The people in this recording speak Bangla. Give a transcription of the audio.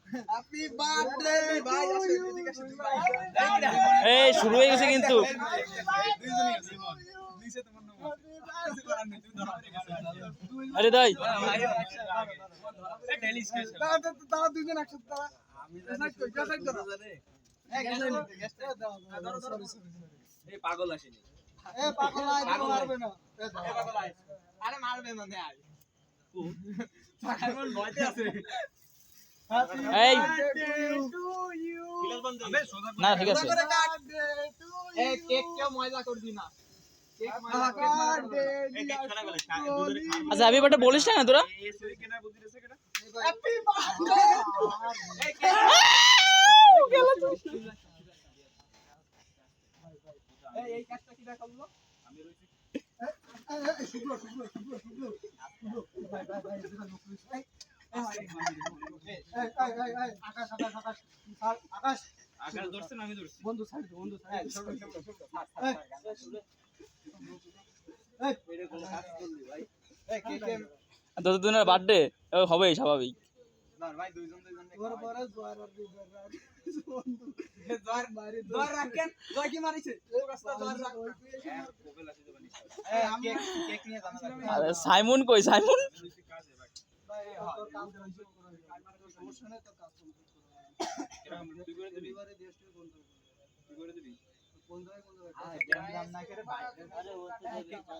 হ্যাপি বার্থডে ভাই এই শুরু হয়ে গেছে কিন্তু আরে দাই তারা দুইজন একসাথে তারা এই পাগল আসেনি পাগল মারবে না আরে মারবে না নে আয় পাগল ভয়তে আছে এই বিলাস বন্ধ না ঠিক আছে এই কেক কেউ মজা করবি না কেক মজা এই কেক খানা বলে দুধরে খাওয়া আচ্ছা হ্যাপি বার্থডে বলিস না তোরা এই সরি কেনা বুদ্ধি দিছে কেডা হ্যাপি বার্থডে এই কেক এই কাজটা কি দেখালো আমি রইছি শুক্র ভাই আকাশ আকাশ ধরছেন আমি ধরছি বন্ধু সাইড এটা কোন কাজ করলি ভাই এই কেক দুজনের বার্থডে হবেই স্বাভাবিক ধর ভাই দুইজন জোয়ার পরে জোয়ার আর বন্ধু জোয়ার মারি জোয়ার রাখেন জয় কি মারিছে ও রাস্তা জোয়ার রাখ কোবেল আসি দেবানি কেক কেক নিয়ে জানা আরে সাইমন কই সাইমন ভাই তোর কাজ হইছে সমস্যা নেই তোর কাজ কমপ্লিট করো এরকম তুই করে দিবি এবারে দেশটা বন্ধ তুই করে দিবি বন্ধ হয় আরে গ্রাম না করে বাইরে আরে ও তো